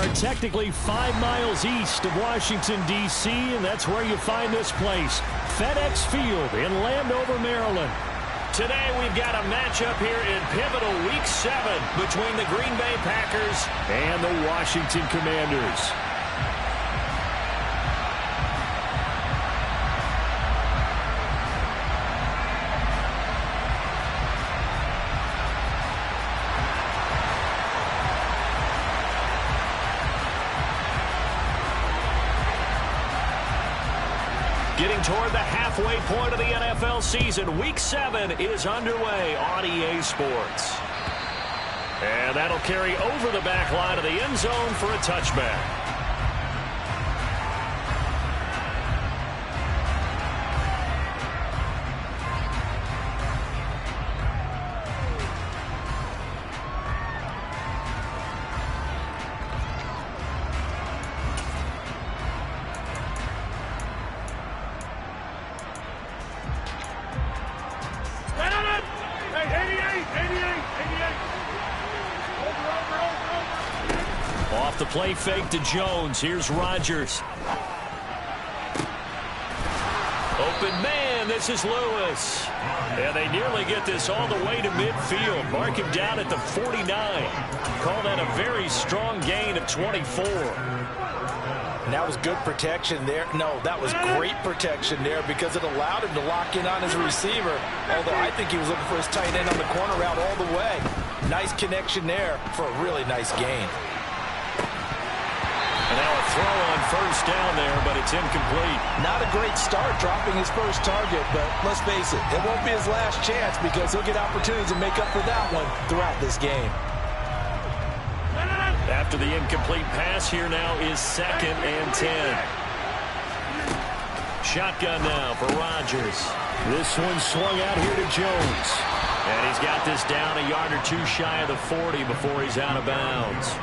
are technically 5 miles east of Washington, D.C., and that's where you find this place, FedEx Field in Landover, Maryland. Today we've got a matchup here in pivotal Week 7 between the Green Bay Packers and the Washington Commanders. Getting toward the halfway point of the NFL season, Week 7 is underway on EA Sports. And that'll carry over the back line of the end zone for a touchback. Off the play fake to Jones. Here's Rodgers. Open man. This is Lewis. And they nearly get this all the way to midfield. Mark him down at the 49. Call that a very strong gain of 24. And that was good protection there. No, that was great protection there because it allowed him to lock in on his receiver. Although I think he was looking for his tight end on the corner route all the way. Nice connection there for a really nice gain. And now a throw on first down there, but it's incomplete. Not a great start dropping his first target, but let's face it, it won't be his last chance because he'll get opportunities to make up for that one throughout this game. After the incomplete pass, here now is 2nd and 10. Shotgun now for Rodgers. This one swung out here to Jones. And he's got this down a yard or two shy of the 40 before he's out of bounds.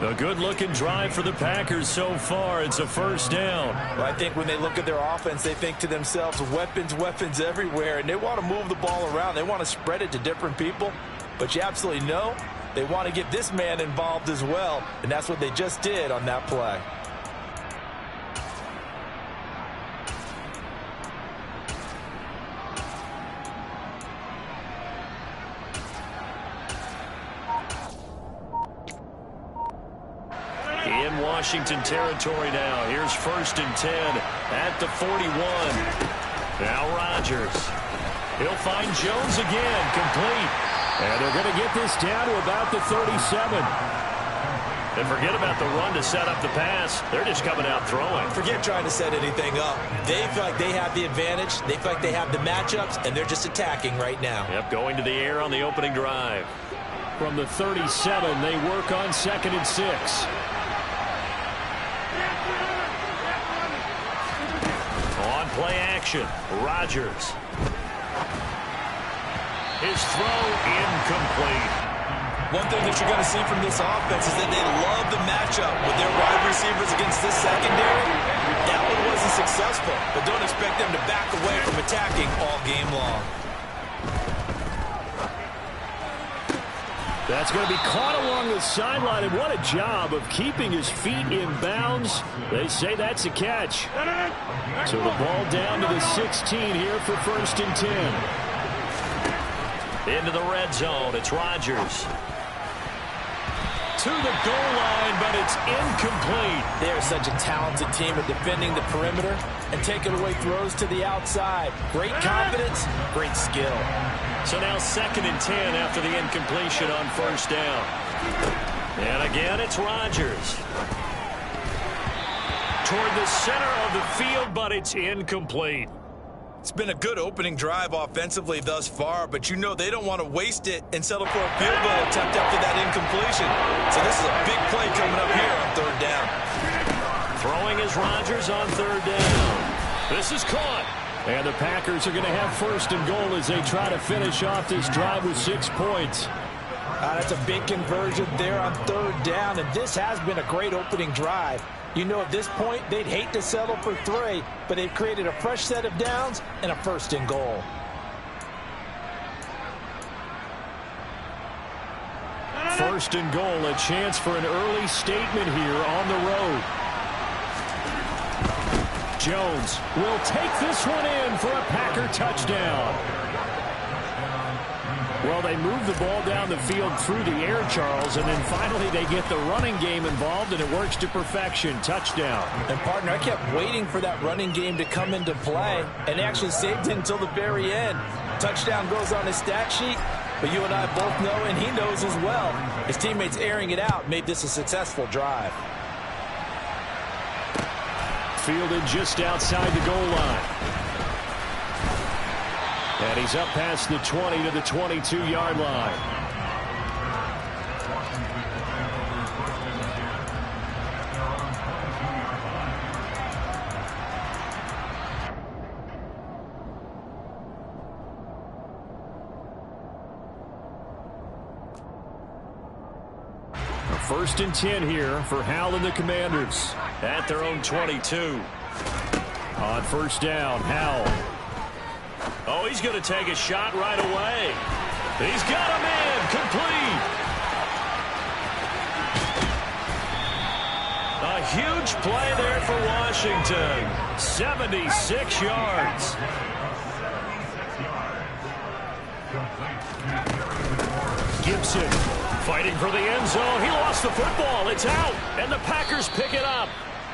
A good-looking drive for the Packers so far. It's a first down. Well, I think when they look at their offense, they think to themselves, weapons, weapons everywhere, and they want to move the ball around. They want to spread it to different people. But you absolutely know they want to get this man involved as well, and that's what they just did on that play. In Washington territory now. Here's 1st and 10 at the 41. Now Rodgers. He'll find Jones again, complete. And they're going to get this down to about the 37. And forget about the run to set up the pass. They're just coming out throwing. Forget trying to set anything up. They feel like they have the advantage. They feel like they have the matchups, and they're just attacking right now. Yep, going to the air on the opening drive. From the 37, they work on 2nd and 6. On play action, Rodgers. His throw incomplete. One thing that you're going to see from this offense is that they love the matchup with their wide receivers against this secondary. That one wasn't successful, but don't expect them to back away from attacking all game long. That's going to be caught along the sideline, and what a job of keeping his feet in bounds. They say that's a catch. So the ball down to the 16 here for 1st and 10. Into the red zone, it's Rodgers. To the goal line, but it's incomplete. They are such a talented team at defending the perimeter and taking away throws to the outside. Great confidence, great skill. So now 2nd and 10 after the incompletion on first down. And again, it's Rodgers. Toward the center of the field, but it's incomplete. It's been a good opening drive offensively thus far, but you know they don't want to waste it and settle for a field goal attempt after that incompletion. So this is a big play coming up here on 3rd down. Throwing is Rodgers on 3rd down. This is caught. And the Packers are going to have 1st and goal as they try to finish off this drive with 6 points. That's a big conversion there on 3rd down, and this has been a great opening drive. You know, at this point, they'd hate to settle for 3, but they've created a fresh set of downs and a 1st and goal. 1st and goal, a chance for an early statement here on the road. Jones will take this one in for a Packer touchdown. Well, they move the ball down the field through the air, Charles, and then finally they get the running game involved, and it works to perfection. Touchdown. And, partner, I kept waiting for that running game to come into play, and actually saved it until the very end. Touchdown goes on his stat sheet, but you and I both know, and he knows as well, his teammates airing it out made this a successful drive. Fielded just outside the goal line. And he's up past the 20 to the 22-yard line. A 1st and 10 here for Howell and the Commanders. At their own 22. On 1st down, Howell. Oh, he's going to take a shot right away. He's got a man complete. A huge play there for Washington. 76 yards. Gibson fighting for the end zone. He lost the football. It's out. And the Packers pick it up.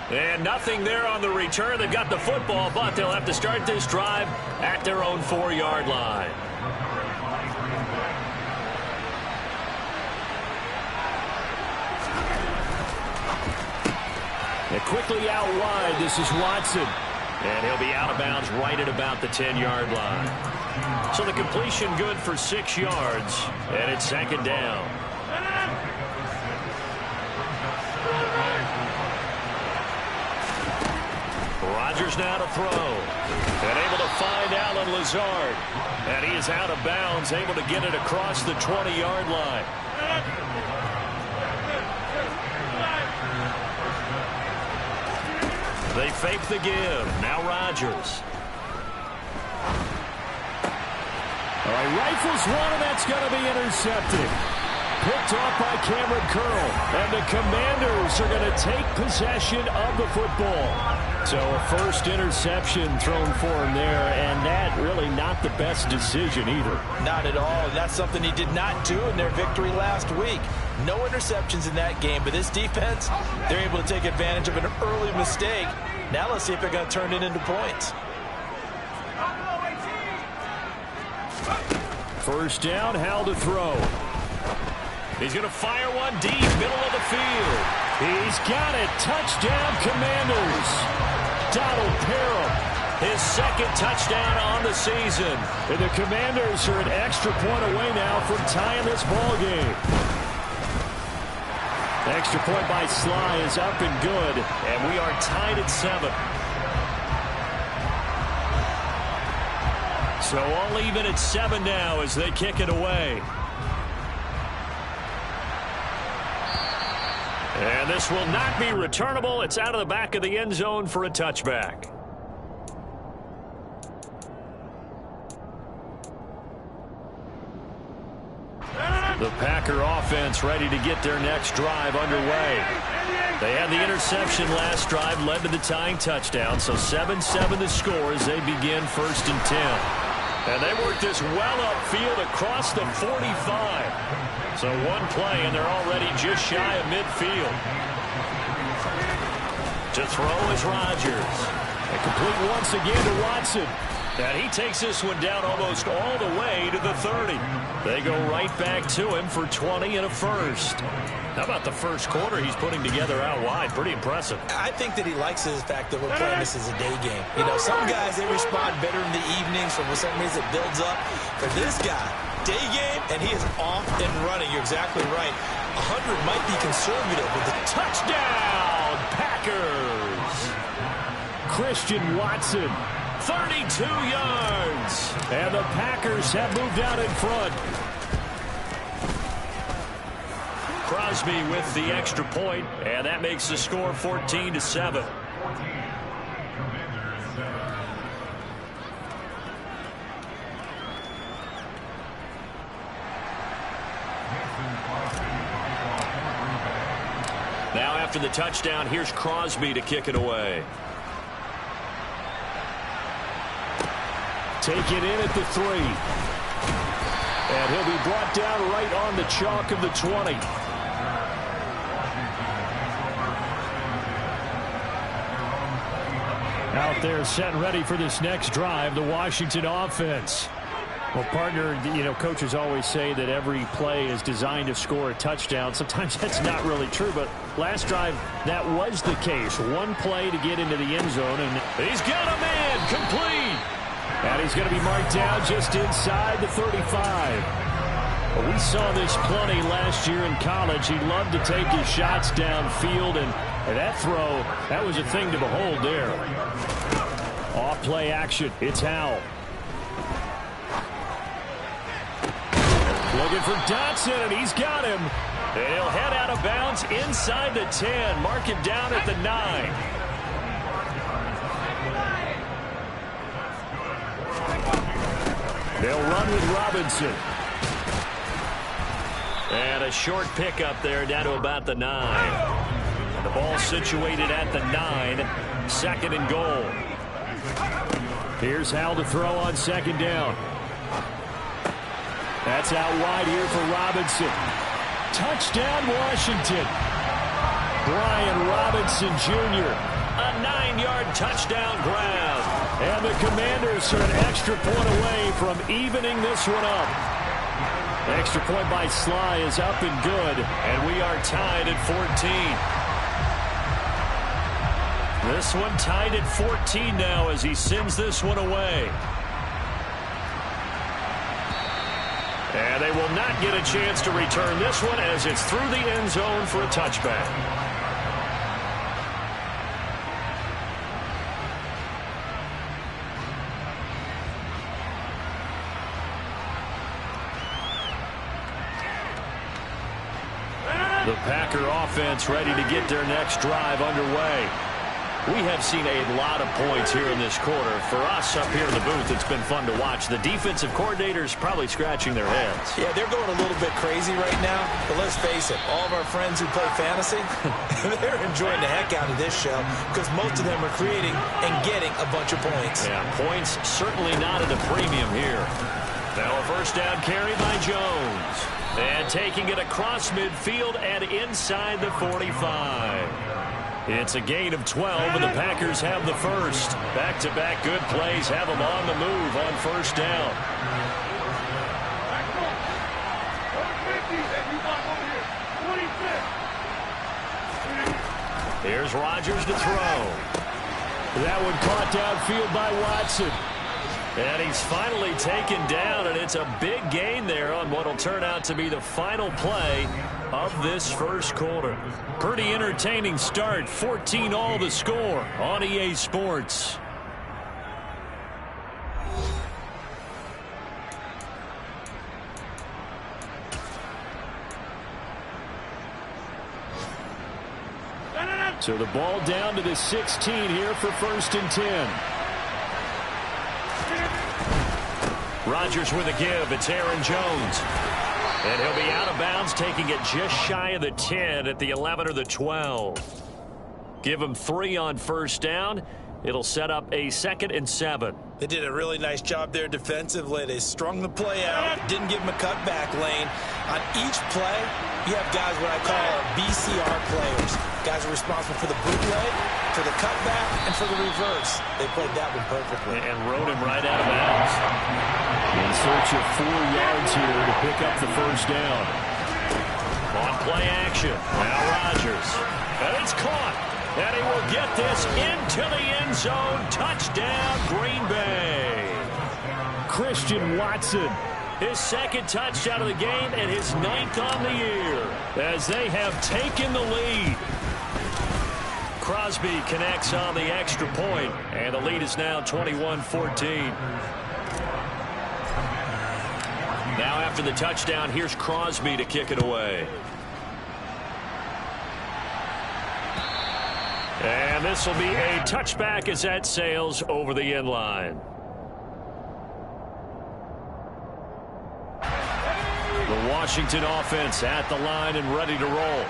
And nothing there on the return. They've got the football, but they'll have to start this drive at their own 4-yard line. And quickly out wide, this is Watson. And he'll be out of bounds right at about the 10-yard line. So the completion good for 6 yards, and it's 2nd down. Rodgers now to throw. And able to find Allen Lazard. And he is out of bounds, able to get it across the 20-yard line. They fake the give. Now Rodgers. All right, rifles one, and that's going to be intercepted. Picked off by Cameron Curl. And the Commanders are going to take possession of the football. So a 1st interception thrown for him there, and that really not the best decision either. Not at all. That's something he did not do in their victory last week. No interceptions in that game, but this defense, they're able to take advantage of an early mistake. Now let's see if they're going to turn it into points. 1st down, Howell to throw. He's going to fire one deep, middle of the field. He's got it. Touchdown, Commanders. Donald Parham, his 2nd touchdown on the season. And the Commanders are an extra point away now from tying this ball game. Extra point by Sly is up and good. And we are tied at 7. So all even at 7 now as they kick it away. And this will not be returnable. It's out of the back of the end zone for a touchback. The Packer offense ready to get their next drive underway. They had the interception last drive, led to the tying touchdown. So 7-7 the score as they begin 1st and 10. And they work this well upfield across the 45. So one play, and they're already just shy of midfield. To throw is Rodgers. And complete once again to Watson. And he takes this one down almost all the way to the 30. They go right back to him for 20 and a 1st. How about the 1st quarter he's putting together out wide? Pretty impressive. I think that he likes the fact that we're playing this as a day game. You know, some guys, they respond better in the evenings, so for some reason it builds up. For this guy, day game, and he is off and running. You're exactly right. 100 might be conservative with the touchdown, Packers. Christian Watson. 32 yards. And the Packers have moved out in front. Crosby with the extra point, and that makes the score 14-7. Now after the touchdown, here's Crosby to kick it away. Take it in at the 3. And he'll be brought down right on the chalk of the 20. Out there set and ready for this next drive, the Washington offense. Well, partner, you know, coaches always say that every play is designed to score a touchdown. Sometimes that's not really true, but last drive, that was the case. One play to get into the end zone, and he's got a man complete. And he's going to be marked down just inside the 35. Well, we saw this plenty last year in college. He loved to take his shots downfield, and that throw, that was a thing to behold there. Off play action. It's Howell. Looking for Dotson, and he's got him. And he'll head out of bounds inside the 10. Mark him down at the 9. They'll run with Robinson. And a short pickup there down to about the 9. The ball situated at the 9. Second and goal. Here's Howell to throw on second down. That's out wide here for Robinson. Touchdown, Washington. Brian Robinson Jr. A 9-yard touchdown grab. And the Commanders are an extra point away from evening this one up. Extra point by Sly is up and good. And we are tied at 14. This one tied at 14 now as he sends this one away. And they will not get a chance to return this one as it's through the end zone for a touchback. The Packer offense ready to get their next drive underway. We have seen a lot of points here in this quarter. For us up here in the booth, it's been fun to watch. The defensive coordinators probably scratching their heads. Yeah, they're going a little bit crazy right now. But let's face it, all of our friends who play fantasy, they're enjoying the heck out of this show because most of them are creating and getting a bunch of points. Yeah, points certainly not at a premium here. Now a first down carry by Jones. And taking it across midfield and inside the 45. It's a gain of 12, and the Packers have the first. Back-to-back good plays have them on the move on first down. Here's Rodgers to throw. That one caught downfield by Watson. And he's finally taken down, and it's a big gain there on what will turn out to be the final play of this first quarter. Pretty entertaining start. 14-all the score on EA Sports. So the ball down to the 16 here for first and 10. Rodgers with a give. It's Aaron Jones. And he'll be out of bounds, taking it just shy of the 10 at the 11 or the 12. Give him 3 on first down. It'll set up a 2nd and 7. They did a really nice job there defensively. They strung the play out, didn't give him a cutback lane. On each play, you have guys what I call our BCR players. Guys are responsible for the bootleg, for the cutback, and for the reverse. They played that one perfectly. And rode him right out of bounds. In search of 4 yards here to pick up the first down. On play action. Now Rodgers. And it's caught. And he will get this into the end zone. Touchdown, Green Bay. Christian Watson. His 2nd touchdown of the game and his 9th on the year. As they have taken the lead. Crosby connects on the extra point, and the lead is now 21-14. Now after the touchdown, here's Crosby to kick it away. And this will be a touchback as that sails over the end line. The Washington offense at the line and ready to roll.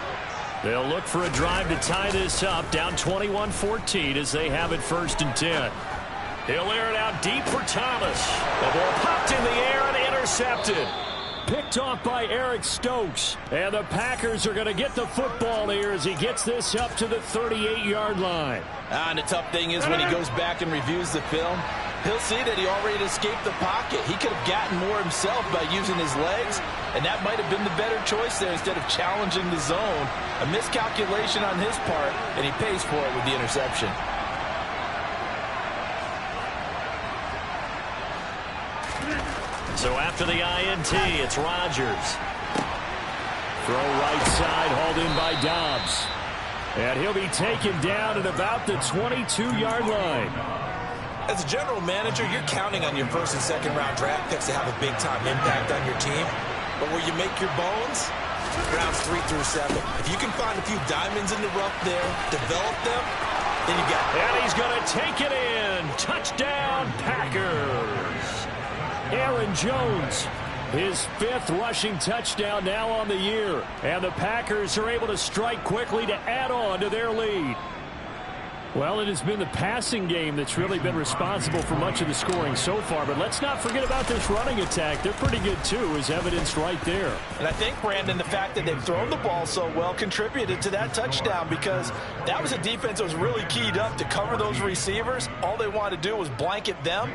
They'll look for a drive to tie this up, down 21-14 as they have it 1st and 10. He'll air it out deep for Thomas. The ball popped in the air and intercepted. Picked off by Eric Stokes. And the Packers are going to get the football here as he gets this up to the 38-yard line. And the tough thing is when he goes back and reviews the film, he'll see that he already escaped the pocket. He could have gotten more himself by using his legs, and that might have been the better choice there instead of challenging the zone. A miscalculation on his part, and he pays for it with the interception. So after the INT, it's Rodgers. Throw right side, hauled in by Dobbs. And he'll be taken down at about the 22-yard line. As a general manager, you're counting on your first and second round draft picks to have a big-time impact on your team. But where you make your bones, rounds 3 through 7. If you can find a few diamonds in the rough there, develop them, then you got it. And he's going to take it in. Touchdown, Packers. Aaron Jones, his 5th rushing touchdown now on the year. And the Packers are able to strike quickly to add on to their lead. Well, it has been the passing game that's really been responsible for much of the scoring so far. But let's not forget about this running attack. They're pretty good, too, as evidenced right there. And I think, Brandon, the fact that they've thrown the ball so well contributed to that touchdown because that was a defense that was really keyed up to cover those receivers. All they wanted to do was blanket them.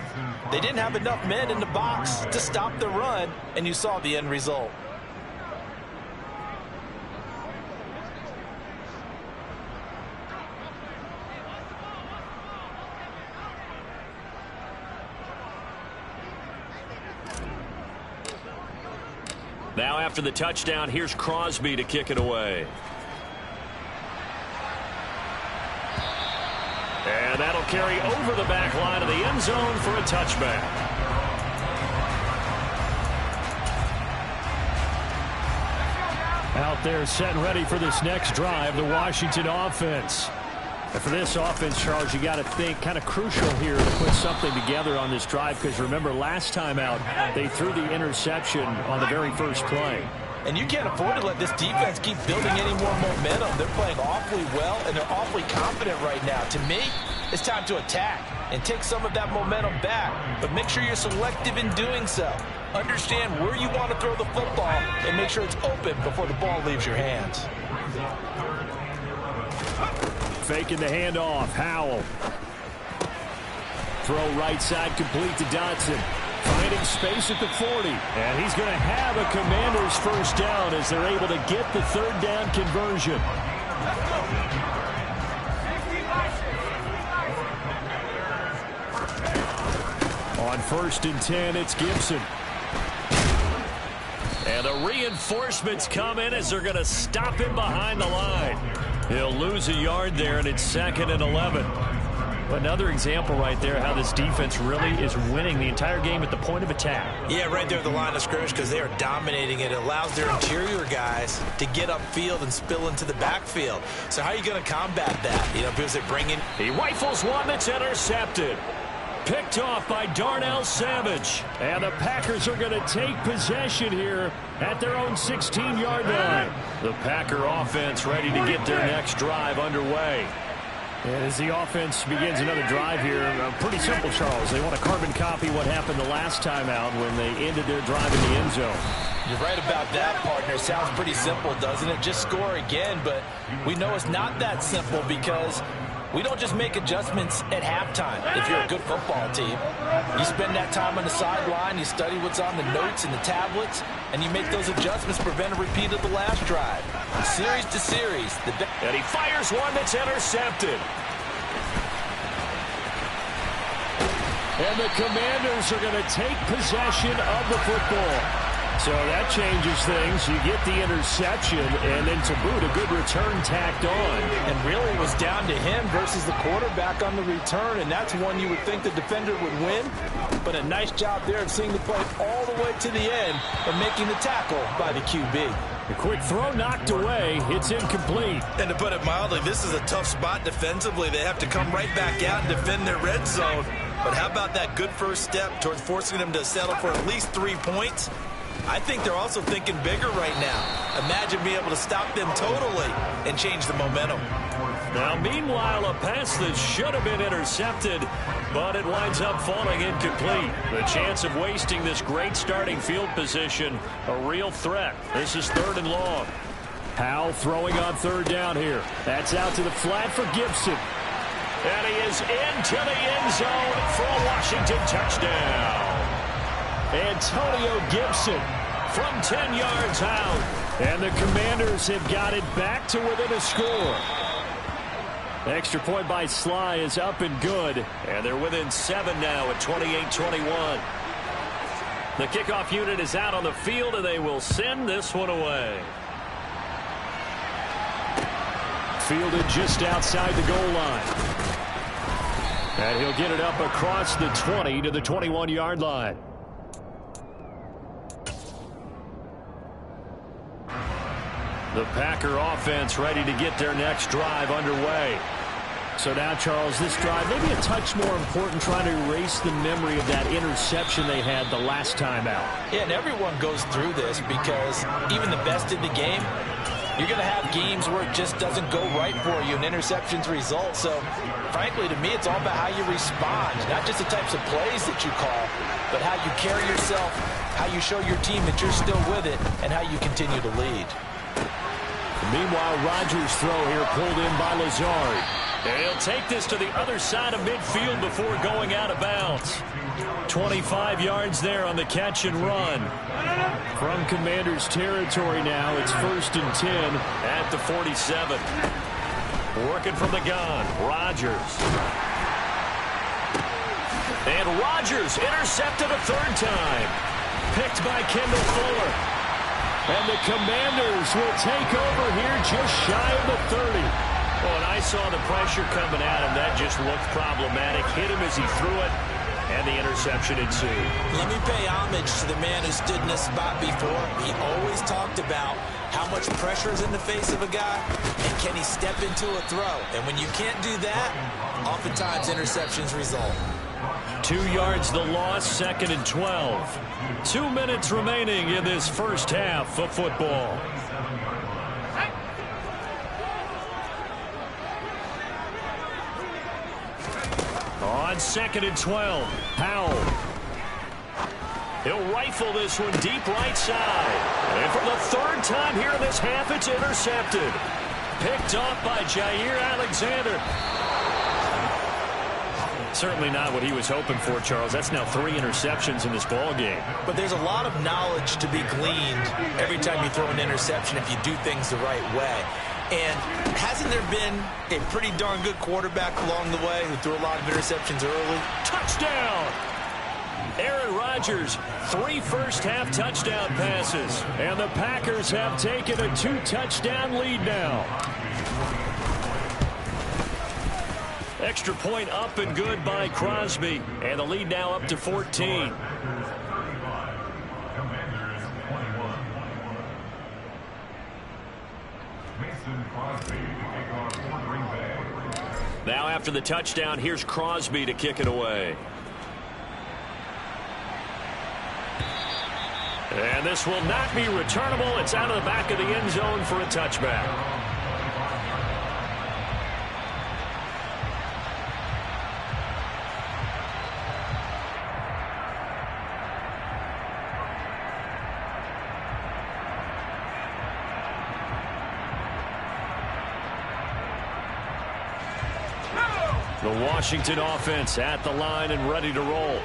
They didn't have enough men in the box to stop the run, and you saw the end result. Now after the touchdown, here's Crosby to kick it away. And that'll carry over the back line of the end zone for a touchback. Out there set and ready for this next drive, the Washington offense. And for this offense, Charles, you got to think kind of crucial here to put something together on this drive because remember last time out they threw the interception on the very first play. And you can't afford to let this defense keep building any more momentum. They're playing awfully well, and they're awfully confident right now. To me, it's time to attack and take some of that momentum back. But make sure you're selective in doing so. Understand where you want to throw the football and make sure it's open before the ball leaves your hands. Faking the handoff. Howell. Throw right side complete to Dotson. Finding space at the 40. And he's going to have a Commanders first down as they're able to get the 3rd down conversion. On 1st and 10, it's Gibson. And the reinforcements come in as they're going to stop him behind the line. He'll lose a yard there, and it's 2nd and 11. Another example right there how this defense really is winning the entire game at the point of attack. Yeah, right there at the line of scrimmage because they are dominating it. It allows their interior guys to get upfield and spill into the backfield. So how are you going to combat that? You know, because they're bringing... He rifles one that's intercepted. Picked off by Darnell Savage. And the Packers are going to take possession here at their own 16-yard line. The Packer offense ready to get their next drive underway. And as the offense begins another drive here, pretty simple, Charles. They want to carbon copy what happened the last time out when they ended their drive in the end zone. You're right about that, partner. Sounds pretty simple, doesn't it? Just score again, but we know it's not that simple because we don't just make adjustments at halftime if you're a good football team. You spend that time on the sideline, you study what's on the notes and the tablets, and you make those adjustments to prevent a repeat of the last drive. Series to series. And he fires one that's intercepted. And the Commanders are going to take possession of the football. So that changes things. You get the interception, and then to boot, a good return tacked on. And really it was down to him versus the quarterback on the return, and that's one you would think the defender would win. But a nice job there of seeing the play all the way to the end and making the tackle by the QB. A quick throw knocked away. It's incomplete. And to put it mildly, this is a tough spot defensively. They have to come right back out and defend their red zone. But how about that good first step towards forcing them to settle for at least 3 points? I think they're also thinking bigger right now. Imagine being able to stop them totally and change the momentum. Now, meanwhile, a pass that should have been intercepted, but it winds up falling incomplete. The chance of wasting this great starting field position, a real threat. This is 3rd and long. Powell throwing on 3rd down here. That's out to the flat for Gibson. And he is into the end zone for a Washington touchdown. Antonio Gibson from 10 yards out. And the Commanders have got it back to within a score. Extra point by Sly is up and good. And they're within 7 now at 28-21. The kickoff unit is out on the field, and they will send this one away. Fielded just outside the goal line. And he'll get it up across the 20 to the 21-yard line. The Packer offense ready to get their next drive underway. So now, Charles, this drive maybe a touch more important, trying to erase the memory of that interception they had the last time out. Yeah, and everyone goes through this because even the best in the game, you're going to have games where it just doesn't go right for you, and interceptions result. So, frankly, to me, it's all about how you respond, not just the types of plays that you call, but how you carry yourself, how you show your team that you're still with it, and how you continue to lead. Meanwhile, Rodgers' throw here pulled in by Lazard. And he'll take this to the other side of midfield before going out of bounds. 25 yards there on the catch and run. From Commanders territory now, it's 1st and 10 at the 47. Working from the gun, Rodgers. And Rodgers intercepted a 3rd time. Picked by Kendall Fuller. And the Commanders will take over here just shy of the 30. Well, and I saw the pressure coming at him. That just looked problematic. Hit him as he threw it, and the interception ensued. Let me pay homage to the man who stood in this spot before. He always talked about how much pressure is in the face of a guy, and can he step into a throw. And when you can't do that, oftentimes interceptions result. 2 yards the loss, 2nd and 12. 2 minutes remaining in this first half of football. On 2nd and 12, Powell. He'll rifle this one deep right side. And for the 3rd time here in this half, it's intercepted. Picked off by Jair Alexander. Certainly not what he was hoping for, Charles. That's now 3 interceptions in this ball game. But there's a lot of knowledge to be gleaned every time you throw an interception if you do things the right way. And hasn't there been a pretty darn good quarterback along the way who threw a lot of interceptions early? Touchdown! Aaron Rodgers, 3 first-half touchdown passes. And the Packers have taken a 2-touchdown lead now. Extra point up and good by Crosby. And the lead now up to 14. Now after the touchdown, here's Crosby to kick it away. And this will not be returnable. It's out of the back of the end zone for a touchback. The Washington offense at the line and ready to roll.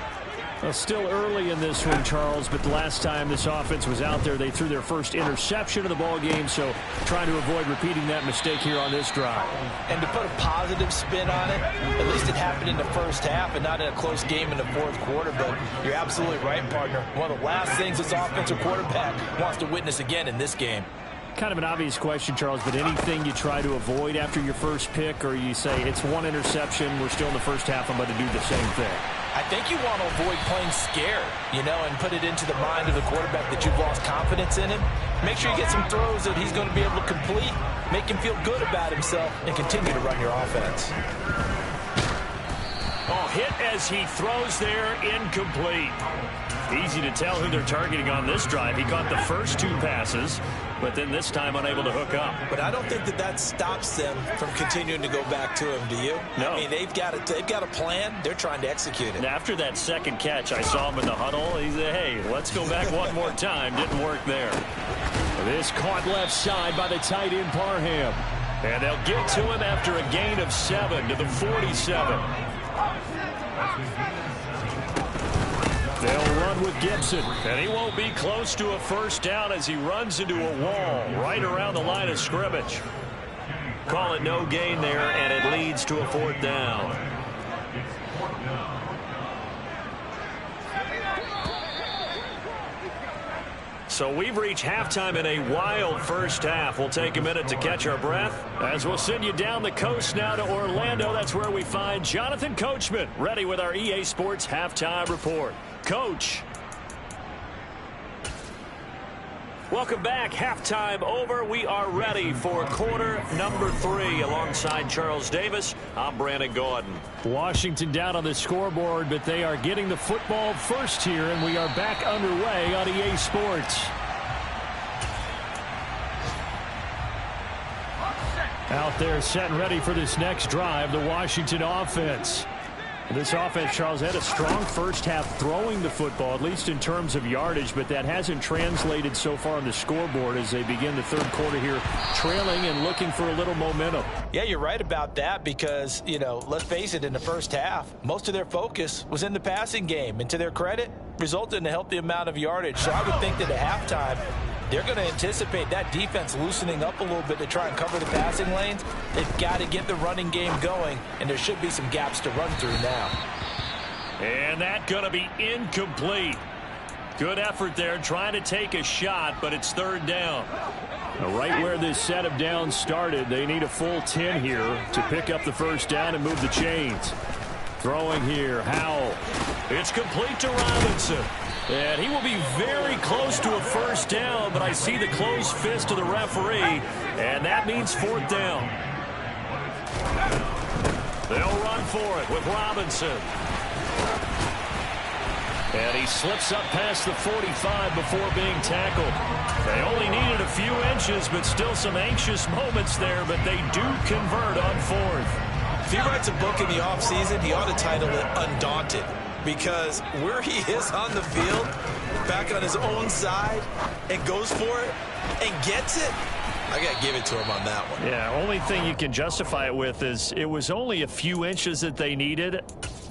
Well, still early in this one, Charles, but the last time this offense was out there, they threw their first interception of the ball game, so trying to avoid repeating that mistake here on this drive. And to put a positive spin on it, at least it happened in the first half and not in a close game in the 4th quarter, but you're absolutely right, partner. One of the last things this offensive quarterback wants to witness again in this game. Kind of an obvious question, Charles, but anything you try to avoid after your first pick, or you say it's 1 interception, we're still in the first half, I'm going to do the same thing? I think you want to avoid playing scared, and put it into the mind of the quarterback that you've lost confidence in him. Make sure you get some throws that he's going to be able to complete, make him feel good about himself, and continue to run your offense. Oh, hit as he throws there, incomplete. Easy to tell who they're targeting on this drive. He caught the first 2 passes, but then this time unable to hook up. But I don't think that stops them from continuing to go back to him, do you? No. I mean, they've got a plan. They're trying to execute it. And after that second catch, I saw him in the huddle. He said, hey, let's go back one more time. Didn't work there. This caught left side by the tight end, Parham. And they'll get to him after a gain of 7 to the 47. They'll run with Gibson. And he won't be close to a first down as he runs into a wall right around the line of scrimmage. Call it no gain there, and it leads to a 4th down. So we've reached halftime in a wild first half. We'll take a minute to catch our breath as we'll send you down the coast now to Orlando. That's where we find Jonathan Coachman ready with our EA Sports Halftime Report. Coach. Welcome back. Halftime over. We are ready for quarter number 3. Alongside Charles Davis, I'm Brandon Gordon. Washington down on the scoreboard, but they are getting the football first here, and we are back underway on EA Sports. Out there set and ready for this next drive, the Washington offense. This offense, Charles, had a strong first half throwing the football, at least in terms of yardage, but that hasn't translated so far on the scoreboard as they begin the third quarter here, trailing and looking for a little momentum. Yeah, you're right about that because, you know, let's face it, in the first half, most of their focus was in the passing game, and to their credit, resulted in a healthy amount of yardage. So I would think that at halftime, they're going to anticipate that defense loosening up a little bit to try and cover the passing lanes. They've got to get the running game going, and there should be some gaps to run through now. And that's going to be incomplete. Good effort there, trying to take a shot, but it's 3rd down. Now, right where this set of downs started, they need a full 10 here to pick up the first down and move the chains. Throwing here, Howell. It's complete to Robinson. And he will be very close to a first down, but I see the closed fist of the referee, and that means 4th down. They'll run for it with Robinson. And he slips up past the 45 before being tackled. They only needed a few inches, but still some anxious moments there, but they do convert on 4th. If he writes a book in the offseason, he ought to title it Undaunted. Because where he is on the field, back on his own side, and goes for it, and gets it, I got to give it to him on that one. Yeah, only thing you can justify it with is it was only a few inches that they needed.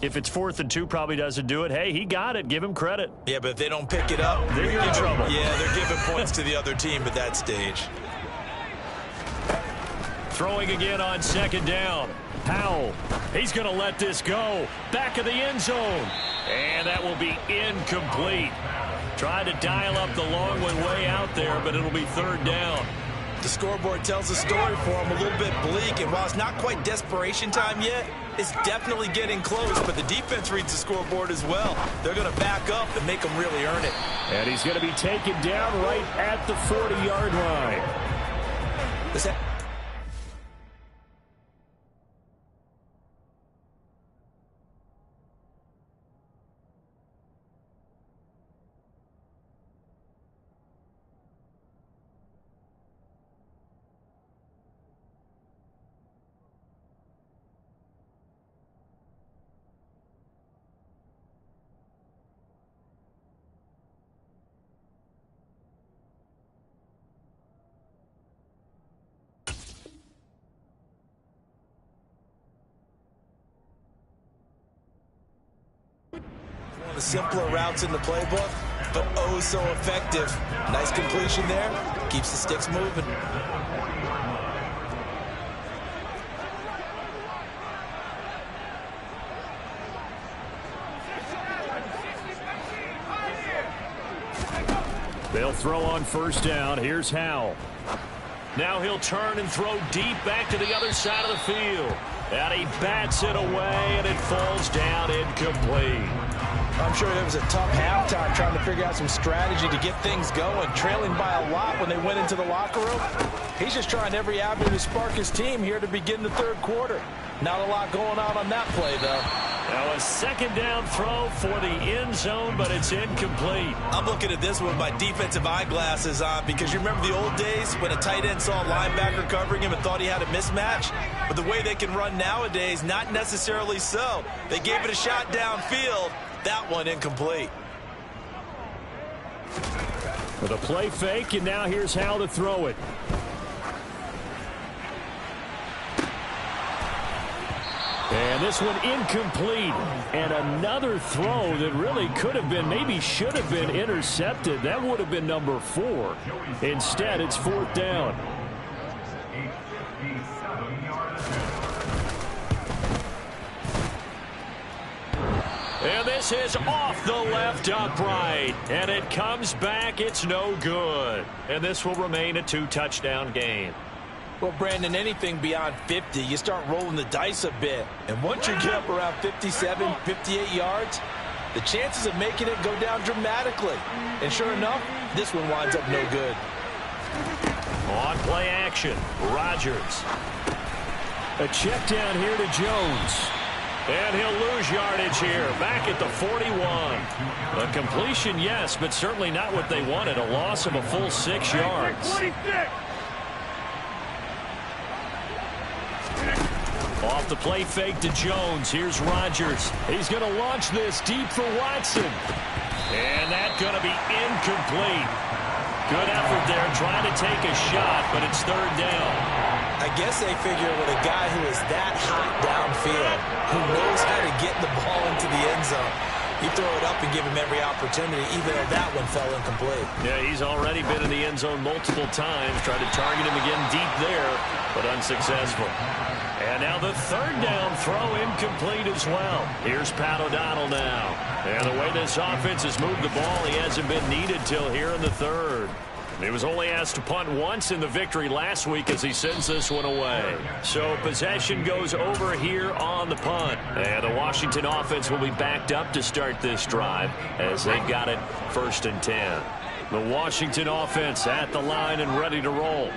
If it's 4th and 2, probably doesn't do it. Hey, he got it. Give him credit. Yeah, but if they don't pick it up, they're in trouble. Yeah, they're giving points to the other team at that stage. Throwing again on 2nd down. Howell, he's going to let this go. Back of the end zone. And that will be incomplete. Tried to dial up the long one way out there, but it'll be 3rd down. The scoreboard tells a story for him, a little bit bleak, and while it's not quite desperation time yet, it's definitely getting close, but the defense reads the scoreboard as well. They're going to back up and make them really earn it. And he's going to be taken down right at the 40-yard line. One of the simpler routes in the playbook, but oh so effective. Nice completion there. Keeps the sticks moving. They'll throw on 1st down. Here's Howell. Now he'll turn and throw deep back to the other side of the field. And he bats it away, and it falls down incomplete. I'm sure it was a tough halftime trying to figure out some strategy to get things going, trailing by a lot when they went into the locker room. He's just trying every avenue to spark his team here to begin the 3rd quarter. Not a lot going on that play, though. Now a second down throw for the end zone, but it's incomplete. I'm looking at this with my defensive eyeglasses on because you remember the old days when a tight end saw a linebacker covering him and thought he had a mismatch? But the way they can run nowadays, not necessarily so. They gave it a shot downfield. That one incomplete. With a play fake, and now here's how to throw it. And this one incomplete. And another throw that really could have been, maybe should have been intercepted. That would have been number 4. Instead, it's 4th down. And this is off the left upright. And it comes back. It's no good. And this will remain a 2-touchdown game. Well, Brandon, anything beyond 50, you start rolling the dice a bit. And once you get up around 57, 58 yards, the chances of making it go down dramatically. And sure enough, this one winds up no good. On play action, Rodgers. A check down here to Jones. And he'll lose yardage here, back at the 41. A completion, yes, but certainly not what they wanted. A loss of a full 6 yards. 26. Off the play fake to Jones. Here's Rodgers. He's going to launch this deep for Watson. And that's going to be incomplete. Good effort there trying to take a shot, but it's 3rd down. I guess they figure with a guy who is that hot downfield, who knows how to get the ball into the end zone, you throw it up and give him every opportunity, even though that one fell incomplete. Yeah, he's already been in the end zone multiple times. Tried to target him again deep there, but unsuccessful. And now the 3rd down throw incomplete as well. Here's Pat O'Donnell now. And the way this offense has moved the ball, he hasn't been needed till here in the 3rd. He was only asked to punt once in the victory last week as he sends this one away. So possession goes over here on the punt. And the Washington offense will be backed up to start this drive as they've got it 1st and 10. The Washington offense at the line and ready to roll.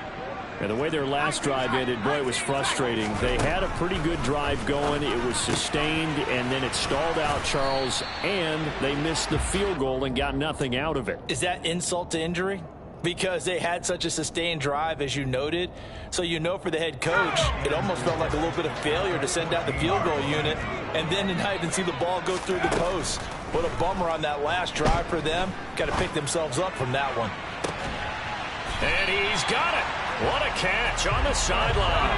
And the way their last drive ended, boy, it was frustrating. They had a pretty good drive going. It was sustained, and then it stalled out, Charles, and they missed the field goal and got nothing out of it. Is that insult to injury? Because they had such a sustained drive, as you noted. So you know for the head coach, it almost felt like a little bit of failure to send out the field goal unit and then not even see the ball go through the post. What a bummer on that last drive for them. Got to pick themselves up from that one. And he's got it. What a catch on the sideline.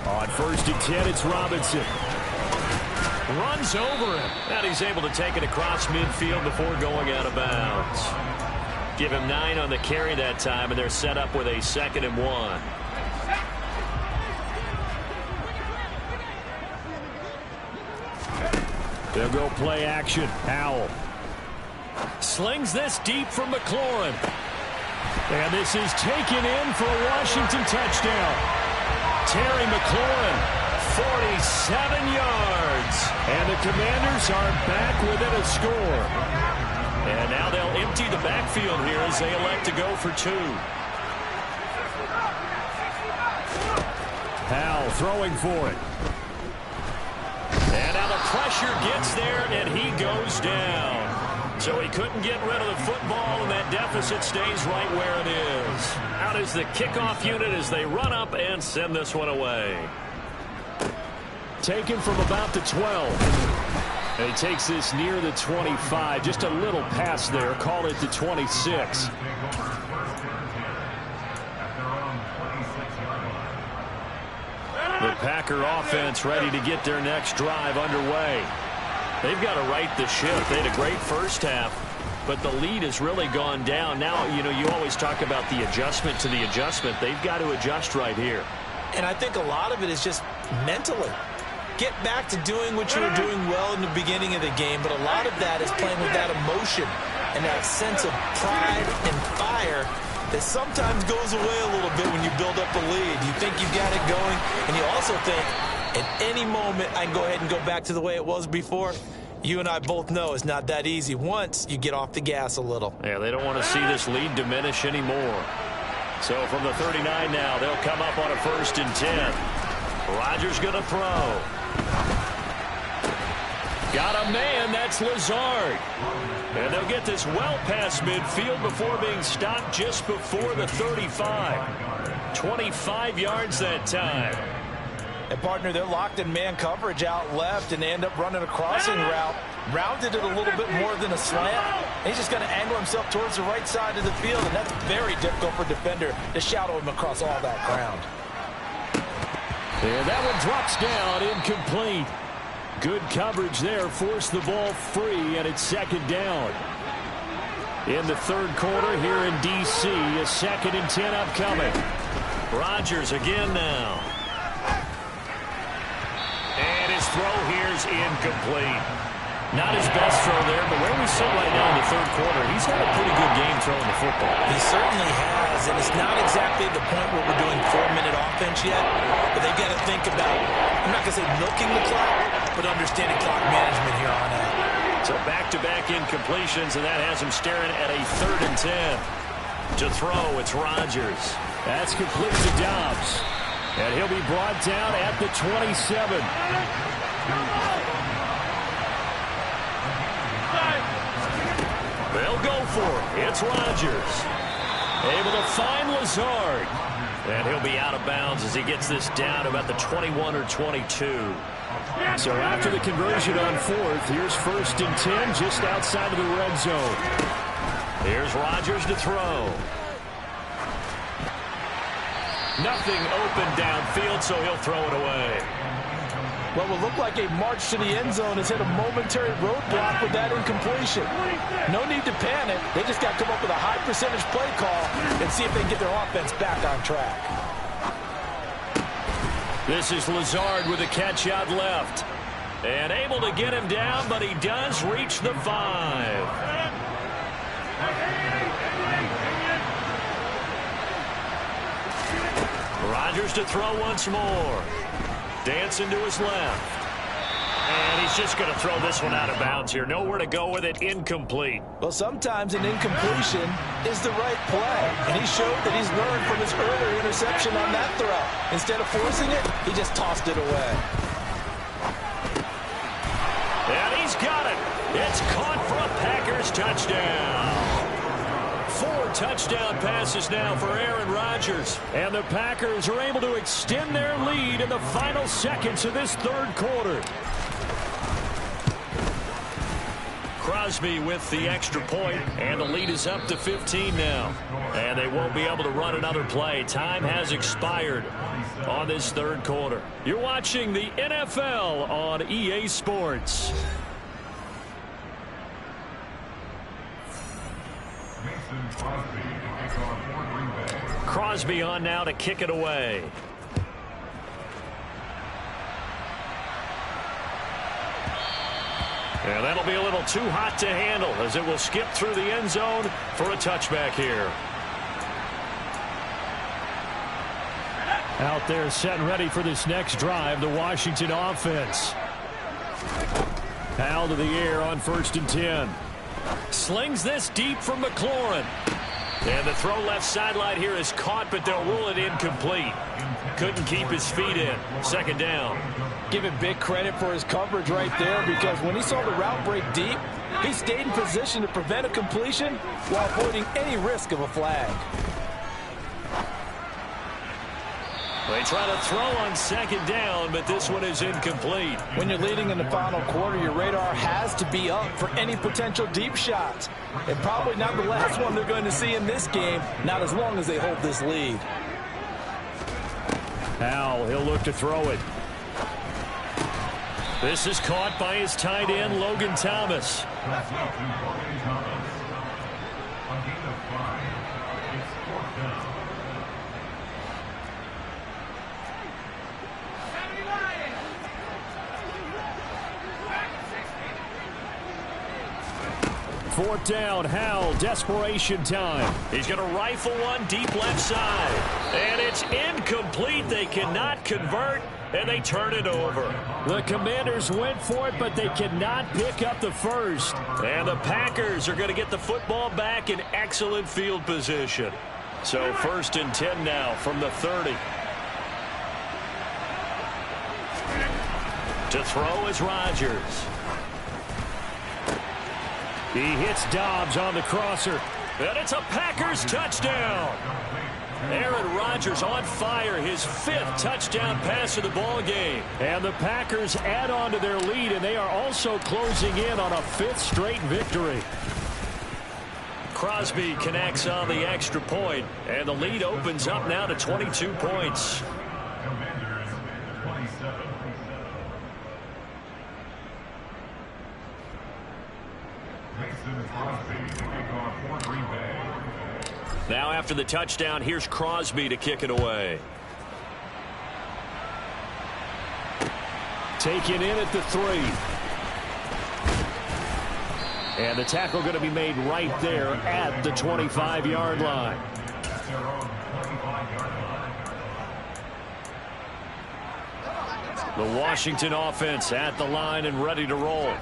On 1st and 10, it's Robinson. Runs over him. And he's able to take it across midfield before going out of bounds. Give him 9 on the carry that time, and they're set up with a 2nd and 1. They'll go play action. Howell. Slings this deep for McLaurin. And this is taken in for a Washington touchdown. Terry McLaurin, 47 yards. And the Commanders are back within a score. And now they'll empty the backfield here as they elect to go for 2. Howell throwing for it. And now the pressure gets there, and he goes down. So he couldn't get rid of the football, and that deficit stays right where it is. Out is the kickoff unit as they run up and send this one away. Taken from about the 12. And he takes this near the 25. Just a little pass there. Call it the 26. The Packer offense ready to get their next drive underway. They've got to right the ship. They had a great first half, but the lead has really gone down. Now, you know, you always talk about the adjustment to the adjustment. They've got to adjust right here. And I think a lot of it is just mentally. Get back to doing what you were doing well in the beginning of the game, but a lot of that is playing with that emotion and that sense of pride and fire that sometimes goes away a little bit when you build up a lead. You think you've got it going, and you also think at any moment I can go ahead and go back to the way it was before. You and I both know it's not that easy once you get off the gas a little. Yeah, they don't want to see this lead diminish anymore. So from the 39 now, they'll come up on a 1st and 10. Rodgers going to throw. Got a man, that's Lazard. And they'll get this well past midfield before being stopped just before the 35. 25 yards that time. And, partner, they're locked in man coverage out left, and they end up running a crossing route. Rounded it a little bit more than a slant. He's just going to angle himself towards the right side of the field, and that's very difficult for a defender to shadow him across all that ground. And that one drops down, incomplete. Good coverage there, forced the ball free, and it's 2nd down. In the 3rd quarter here in D.C., a 2nd and 10 upcoming. Rodgers again now. And his throw here's incomplete. Not his best throw there, but where we sit right now in the 3rd quarter, he's had a pretty good game throwing the football. He certainly has, and it's not exactly the point where we're doing 4-minute offense yet, but they've got to think about, I'm not going to say milking the clock, but understanding clock management here on out. So back-to-back incompletions, and that has him staring at a 3rd and 10. To throw, it's Rodgers. That's complete to Dobbs. And he'll be brought down at the 27. They'll go for it. It's Rodgers. Able to find Lazard. And he'll be out of bounds as he gets this down about the 21 or 22. So after the conversion on 4th, here's 1st and 10 just outside of the red zone. Here's Rodgers to throw. Nothing open downfield, so he'll throw it away. What will look like a march to the end zone has hit a momentary roadblock with that incompletion. No need to panic. They just got to come up with a high percentage play call and see if they can get their offense back on track. This is Lazard with a catch out left. And able to get him down, but he does reach the 5. Rodgers to throw once more. Dancing to his left. And he's just going to throw this one out of bounds here. Nowhere to go with it. Incomplete. Well, sometimes an incompletion is the right play. And he showed that he's learned from his earlier interception on that throw. Instead of forcing it, he just tossed it away. And he's got it. It's caught for a Packers touchdown. 4 touchdown passes now for Aaron Rodgers. And the Packers are able to extend their lead in the final seconds of this 3rd quarter. Crosby with the extra point, and the lead is up to 15 now. And they won't be able to run another play. Time has expired on this 3rd quarter. You're watching the NFL on EA Sports. Crosby on now to kick it away. And that'll be a little too hot to handle as it will skip through the end zone for a touchback here. Out there set and ready for this next drive, the Washington offense. Howell to the air on 1st and 10. Slings this deep from McLaurin. And the throw left sideline here is caught, but they'll rule it incomplete. Couldn't keep his feet in. 2nd down. Give him big credit for his coverage right there, because when he saw the route break deep, he stayed in position to prevent a completion while avoiding any risk of a flag. They try to throw on 2nd down, but this one is incomplete. When you're leading in the final quarter, your radar has to be up for any potential deep shots. And probably not the last one they're going to see in this game, not as long as they hold this lead. Howell, he'll look to throw it. This is caught by his tight end, Logan Thomas. Fourth down, Howell, desperation time. He's going to rifle one deep left side. And it's incomplete. They cannot convert, and they turn it over. The Commanders went for it, but they cannot pick up the first. And the Packers are going to get the football back in excellent field position. So 1st and 10 now from the 30. To throw is Rodgers. He hits Dobbs on the crosser. And it's a Packers touchdown. Aaron Rodgers on fire, his 5th touchdown pass of the ball game. And the Packers add on to their lead, and they are also closing in on a 5th straight victory. Crosby connects on the extra point, and the lead opens up now to 22 points. Now after the touchdown, here's Crosby to kick it away. Taken in at the 3. And the tackle going to be made right there at the 25-yard line. The Washington offense at the line and ready to roll.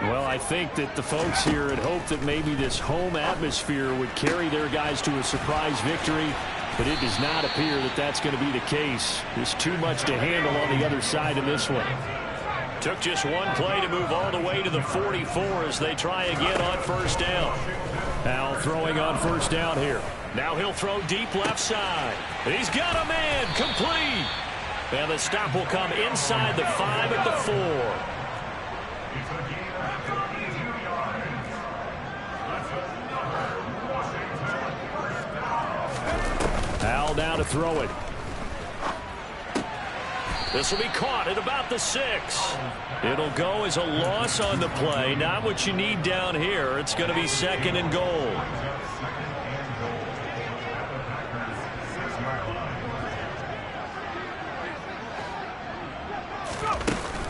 Well, I think that the folks here had hoped that maybe this home atmosphere would carry their guys to a surprise victory, but it does not appear that that's going to be the case. There's too much to handle on the other side in this one. Took just one play to move all the way to the 44 as they try again on 1st down. Now throwing on 1st down here. Now he'll throw deep left side. He's got a man, complete. And the stop will come inside the 5 at the 4. Al now to throw it. This will be caught at about the 6. It'll go as a loss on the play. Not what you need down here. It's going to be 2nd and goal.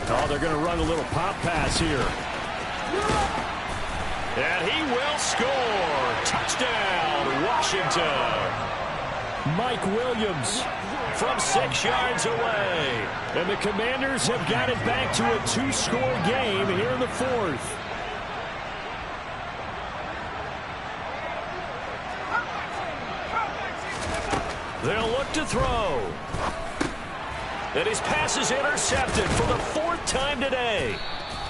Oh, they're going to run a little pop pass here. And he will score. Touchdown, Washington. Mike Williams from 6 yards away. And the Commanders have got it back to a 2-score game here in the 4th. They'll look to throw. And his pass is intercepted for the 4th time today.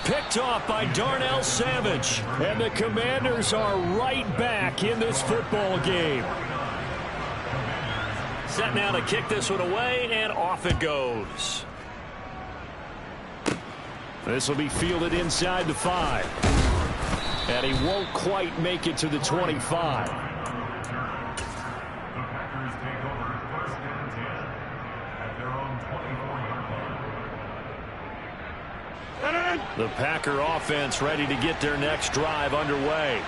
Picked off by Darnell Savage. And the Commanders are right back in this football game. Set now to kick this one away, and off it goes. This will be fielded inside the 5. And he won't quite make it to the 25. The Packer offense ready to get their next drive underway.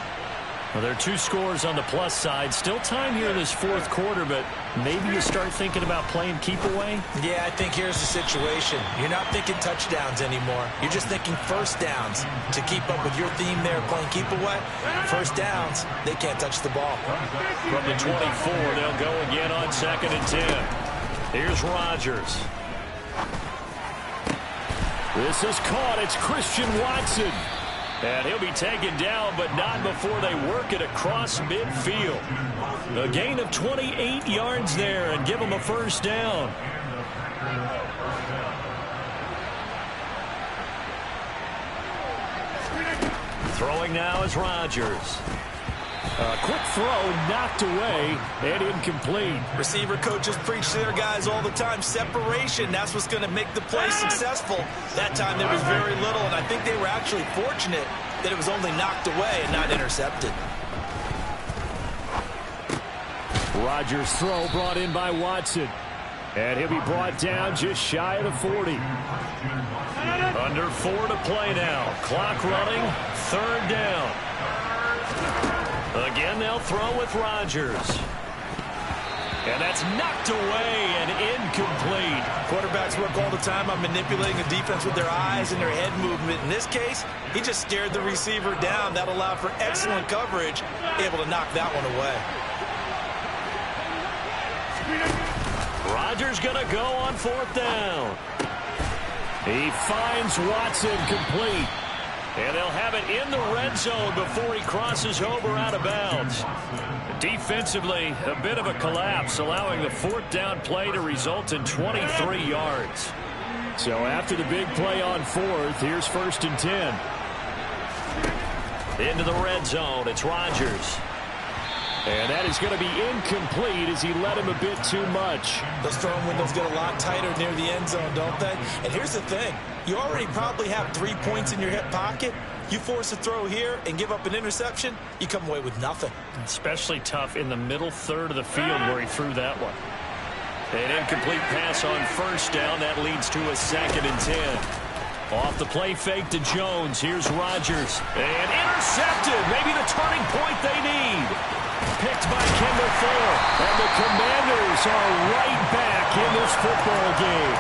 Well, there are 2 scores on the plus side. Still time here in this 4th quarter, but maybe you start thinking about playing keep away? Yeah, I think here's the situation. You're not thinking touchdowns anymore. You're just thinking 1st downs. To keep up with your theme there, playing keep away, 1st downs, they can't touch the ball. From the 24, they'll go again on 2nd and 10. Here's Rodgers. This is caught. It's Christian Watson. And he'll be taken down, but not before they work it across midfield. A gain of 28 yards there and give him a 1st down. Throwing now is Rodgers. A quick throw knocked away and incomplete. Receiver coaches preach to their guys all the time. Separation, that's what's going to make the play successful. That time there was very little, and I think they were actually fortunate that it was only knocked away and not intercepted. Rodgers' throw brought in by Watson. And he'll be brought down just shy of the 40. Under 4 to play now. Clock running. 3rd down. Again, they'll throw with Rodgers. And that's knocked away and incomplete. Quarterbacks work all the time on manipulating the defense with their eyes and their head movement. In this case, he just stared the receiver down. That allowed for excellent coverage, able to knock that one away. Rodgers going to go on 4th down. He finds Watson complete. And they'll have it in the red zone before he crosses over out of bounds. Defensively, a bit of a collapse, allowing the fourth down play to result in 23 yards. So after the big play on fourth, here's 1st and 10. Into the red zone, it's Rodgers. And that is going to be incomplete as he led him a bit too much. Those throwing windows get a lot tighter near the end zone, don't they? And here's the thing. You already probably have 3 points in your hip pocket. You force a throw here and give up an interception, you come away with nothing. Especially tough in the middle third of the field where he threw that one. An incomplete pass on 1st down. That leads to a 2nd and 10. Off the play fake to Jones. Here's Rodgers. And intercepted. Maybe the turning point they need. Picked by Kendall Fuller. And the Commanders are right back in this football game.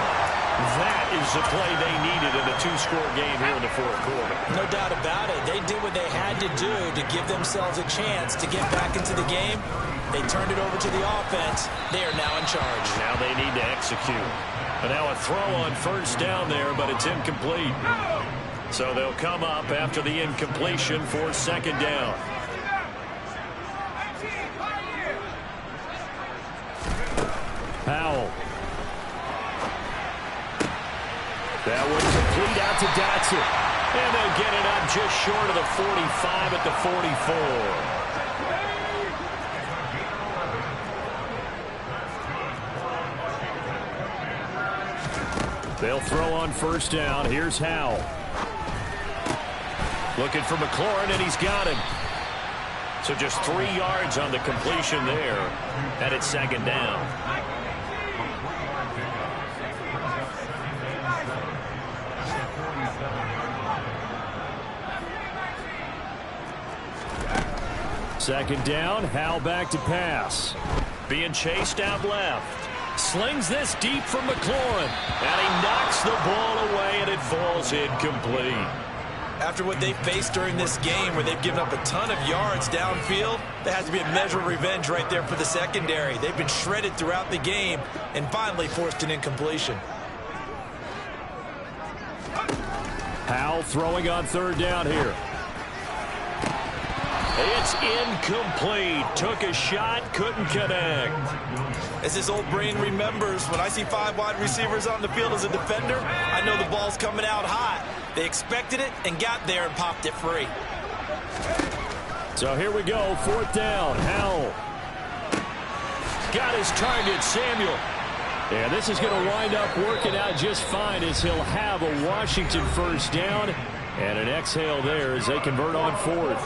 That is the play they needed in a 2-score game here in the fourth quarter. No doubt about it. They did what they had to do to give themselves a chance to get back into the game. They turned it over to the offense. They are now in charge. Now they need to execute. And now a throw on 1st down there, but it's incomplete. So they'll come up after the incompletion for 2nd down. Powell. That one's complete out to Dotson. And they'll get it up just short of the 45 at the 44. They'll throw on 1st down. Here's Howell. Looking for McLaurin, and he's got him. So just 3 yards on the completion there. And it's 2nd down. Second down, Howell back to pass. Being chased out left. Slings this deep from McLaurin. And he knocks the ball away, and it falls incomplete. After what they faced during this game where they've given up a ton of yards downfield, there has to be a measure of revenge right there for the secondary. They've been shredded throughout the game and finally forced an incompletion. Howell throwing on 3rd down here. It's incomplete. Took a shot, couldn't connect. As his old brain remembers, when I see 5 wide receivers on the field as a defender, I know the ball's coming out hot. They expected it and got there and popped it free. So here we go, 4th down. Howell. Got his target, Samuel. And this is going to wind up working out just fine as he'll have a Washington 1st down. And an exhale there as they convert on 4th.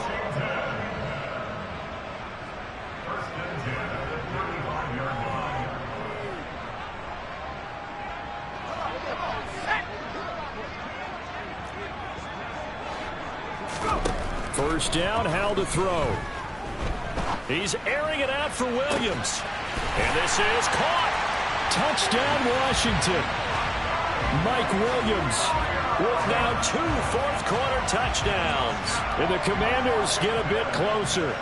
First down, Howell to throw. He's airing it out for Williams. And this is caught. Touchdown, Washington. Mike Williams with now 2 fourth-quarter touchdowns. And the Commanders get a bit closer.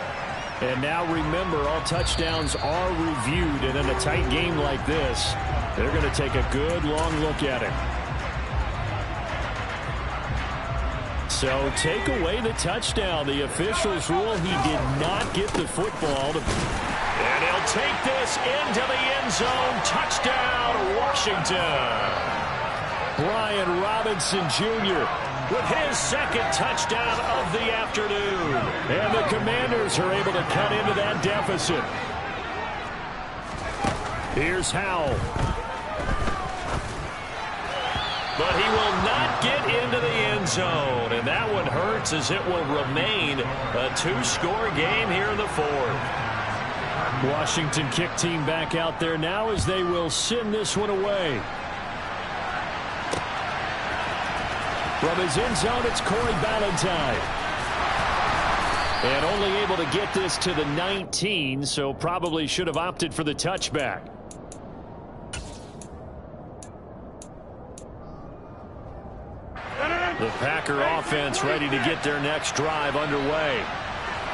And now remember, all touchdowns are reviewed. And in a tight game like this, they're going to take a good long look at it. So take away the touchdown. The officials rule he did not get the football. And he'll take this into the end zone. Touchdown, Washington. Brian Robinson Jr. with his 2nd touchdown of the afternoon. And the Commanders are able to cut into that deficit. Here's Howell. But he will not get into the end zone. And that one hurts as it will remain a 2-score game here in the 4th. Washington kick team back out there now as they will send this one away. From his end zone, it's Corey Ballantyne. And only able to get this to the 19, so probably should have opted for the touchback. The Packer offense ready to get their next drive underway.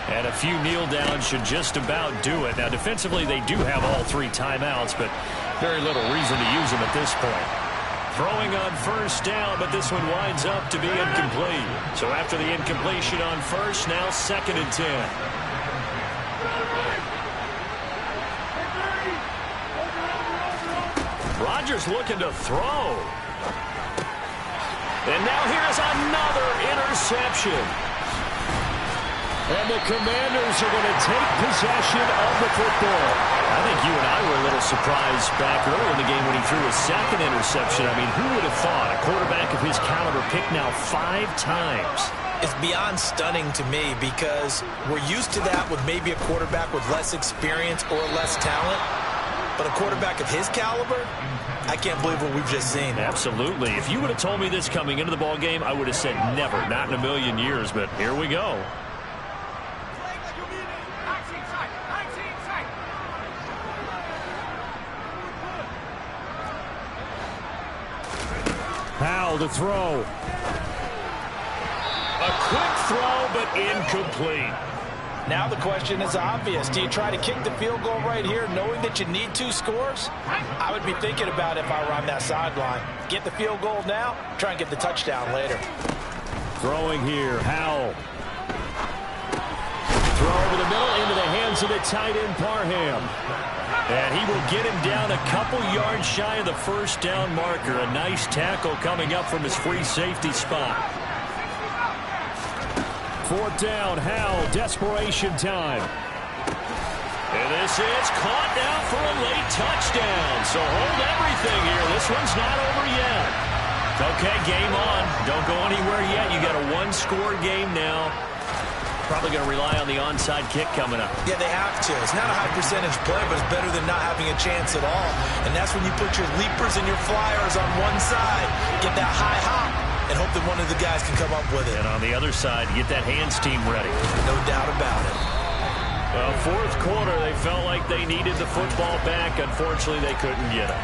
And a few kneel downs should just about do it. Now, defensively, they do have all 3 timeouts, but very little reason to use them at this point. Throwing on first down, but this one winds up to be incomplete. So after the incompletion on first, now 2nd and 10. Rodgers looking to throw. And now here's another interception. And the Commanders are going to take possession of the football. I think you and I were a little surprised back early in the game when he threw his 2nd interception. I mean, who would have thought a quarterback of his caliber picked now 5 times? It's beyond stunning to me because we're used to that with maybe a quarterback with less experience or less talent. But a quarterback of his caliber, I can't believe what we've just seen. Absolutely. If you would have told me this coming into the ball game, I would have said never, not in a million years. But here we go. Powell to throw. A quick throw, but incomplete. Now the question is obvious. Do you try to kick the field goal right here knowing that you need 2 scores? I would be thinking about it if I were on that sideline. Get the field goal now, try and get the touchdown later. Throwing here, Howell. Throw over the middle into the hands of the tight end, Parham. And he will get him down a couple yards shy of the first down marker. A nice tackle coming up from his free safety spot. 4th down, Howell, desperation time. And this is caught now for a late touchdown. So hold everything here. This one's not over yet. Okay, game on. Don't go anywhere yet. You got a 1-score game now. Probably going to rely on the onside kick coming up. Yeah, they have to. It's not a high percentage play, but it's better than not having a chance at all. And that's when you put your leapers and your flyers on one side, get that high hop, and hope that one of the guys can come up with it. And on the other side, get that hands team ready. No doubt about it. Well, 4th quarter, they felt like they needed the football back. Unfortunately, they couldn't get it.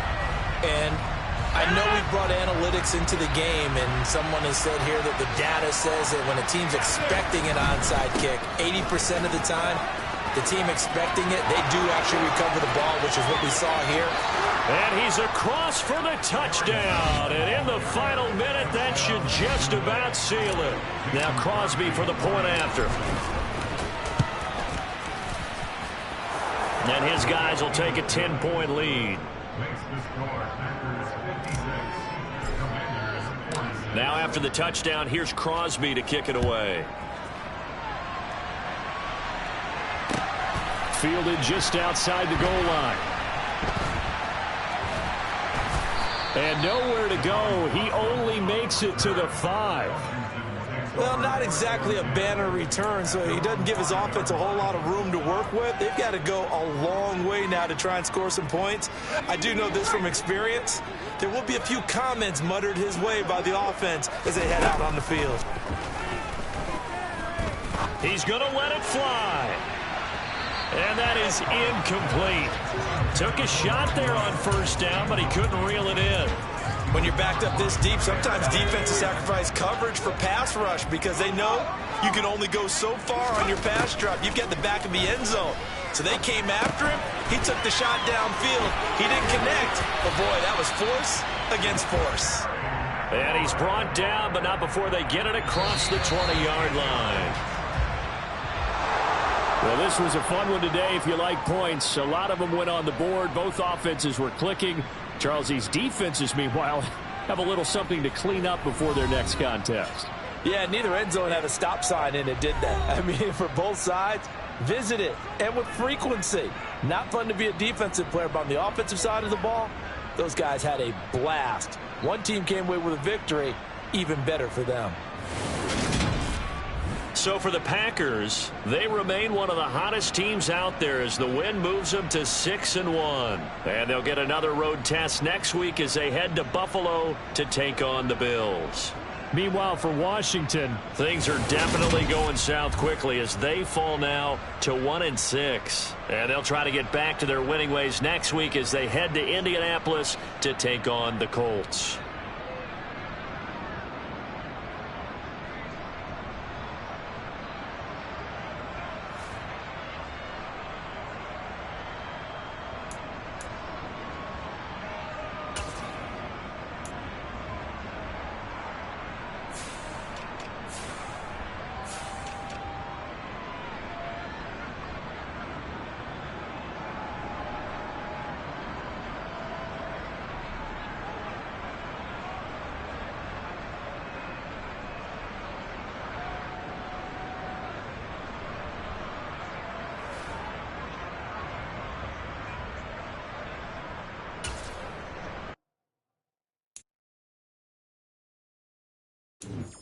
And I know we brought analytics into the game, and someone has said here that the data says that when a team's expecting an onside kick, 80% of the time, the team expecting it, they do actually recover the ball, which is what we saw here. And he's across for the touchdown. And in the final minute, that should just about seal it. Now Crosby for the point after. And his guys will take a 10-point lead. Now after the touchdown, here's Crosby to kick it away. Fielded just outside the goal line. And nowhere to go. He only makes it to the 5. Well, not exactly a banner return, so he doesn't give his offense a whole lot of room to work with. They've got to go a long way now to try and score some points. I do know this from experience. There will be a few comments muttered his way by the offense as they head out on the field. He's going to let it fly. And that is incomplete. Took a shot there on first down, but he couldn't reel it in. When you're backed up this deep, sometimes defenses sacrifice coverage for pass rush because they know you can only go so far on your pass drop. You've got the back of the end zone. So they came after him. He took the shot downfield. He didn't connect. But, boy, that was force against force. And he's brought down, but not before they get it across the 20-yard line. Well, this was a fun one today if you like points. A lot of them went on the board. Both offenses were clicking. Charles, these defenses, meanwhile, have a little something to clean up before their next contest. Yeah, neither end zone had a stop sign in it, did that? I mean, for both sides, visit it, and with frequency. Not fun to be a defensive player, but on the offensive side of the ball, those guys had a blast. One team came away with a victory, even better for them. So for the Packers, they remain one of the hottest teams out there as the win moves them to 6-1. And they'll get another road test next week as they head to Buffalo to take on the Bills. Meanwhile, for Washington, things are definitely going south quickly as they fall now to 1-6. And they'll try to get back to their winning ways next week as they head to Indianapolis to take on the Colts. it.